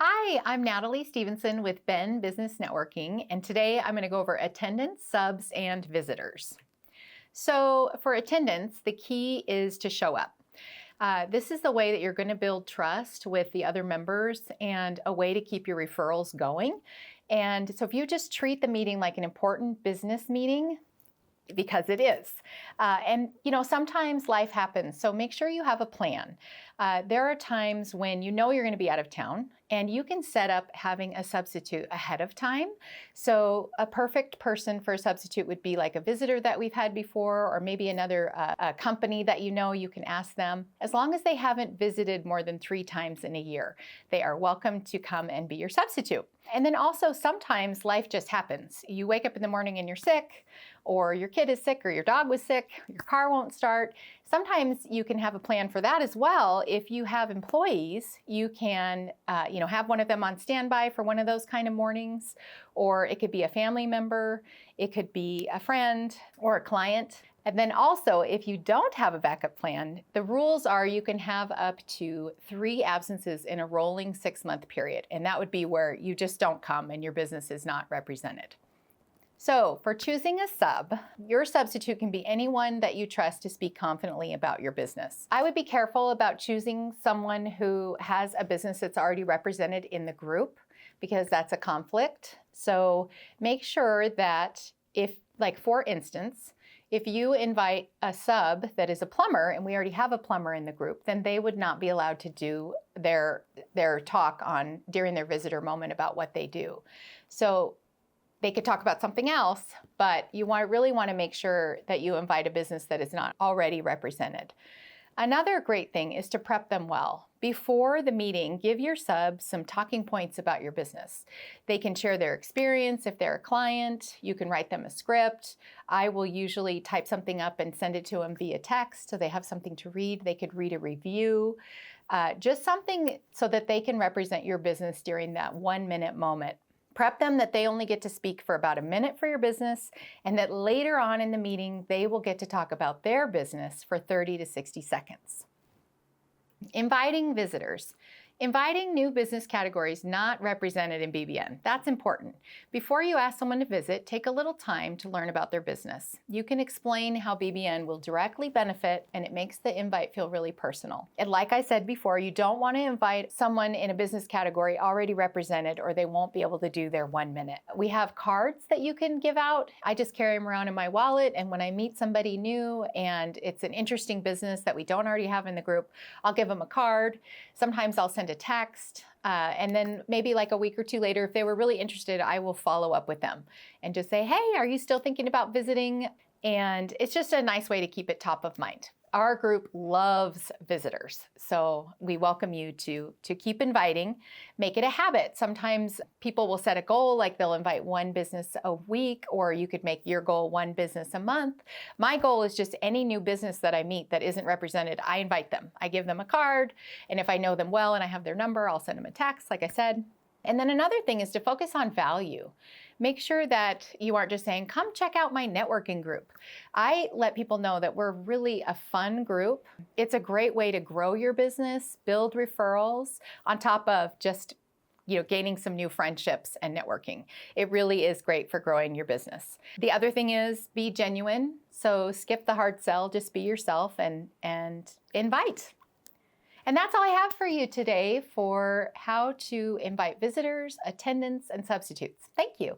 Hi, I'm Natalie Stevenson with Ben Business Networking, and today I'm going to go over attendance, subs, and visitors. So for attendance, the key is to show up. This is the way that you're going to build trust with the other members and a way to keep your referrals going. And so if you just treat the meeting like an important business meeting, because it is. Sometimes life happens, so make sure you have a plan. There are times when you know you're going to be out of town, and you can set up having a substitute ahead of time. So a perfect person for a substitute would be like a visitor that we've had before, or maybe another company that you can ask them. As long as they haven't visited more than 3 times in a year, they are welcome to come and be your substitute. And then also sometimes life just happens. You wake up in the morning and you're sick, or your kid is sick, or your dog was sick, your car won't start. Sometimes you can have a plan for that as well. If you have employees, you can have one of them on standby for one of those kind of mornings, or it could be a family member, it could be a friend or a client. And then also, if you don't have a backup plan, the rules are you can have up to 3 absences in a rolling 6-month period. And that would be where you just don't come and your business is not represented. So for choosing a sub, your substitute can be anyone that you trust to speak confidently about your business. I would be careful about choosing someone who has a business that's already represented in the group, because that's a conflict. So make sure that for instance, if you invite a sub that is a plumber and we already have a plumber in the group, then they would not be allowed to do their talk during their visitor moment about what they do. So they could talk about something else, but you really want to make sure that you invite a business that is not already represented. Another great thing is to prep them well. Before the meeting, give your subs some talking points about your business. They can share their experience if they're a client. You can write them a script. I will usually type something up and send it to them via text so they have something to read. They could read a review. Just something so that they can represent your business during that 1-minute moment. Prep them that they only get to speak for about a minute for your business, and that later on in the meeting, they will get to talk about their business for 30 to 60 seconds. Inviting visitors. Inviting new business categories not represented in BBN. That's important. Before you ask someone to visit, take a little time to learn about their business. You can explain how BBN will directly benefit, and it makes the invite feel really personal. And like I said before, you don't want to invite someone in a business category already represented, or they won't be able to do their 1 minute. We have cards that you can give out. I just carry them around in my wallet, and when I meet somebody new and it's an interesting business that we don't already have in the group, I'll give them a card. Sometimes I'll send a text, and then maybe like a week or 2 later, if they were really interested, I will follow up with them and just say, hey, are you still thinking about visiting? And it's just a nice way to keep it top of mind. Our group loves visitors, so we welcome you to keep inviting. Make it a habit. Sometimes people will set a goal, like they'll invite 1 business a week, or you could make your goal 1 business a month. My goal is just any new business that I meet that isn't represented, I invite them. I give them a card, and if I know them well and I have their number, I'll send them a text, like I said. And then another thing is to focus on value. Make sure that you aren't just saying, come check out my networking group. I let people know that we're really a fun group. It's a great way to grow your business, build referrals, on top of just gaining some new friendships and networking. It really is great for growing your business. The other thing is be genuine. So skip the hard sell, just be yourself and invite. And that's all I have for you today for how to invite visitors, attendants, and substitutes. Thank you.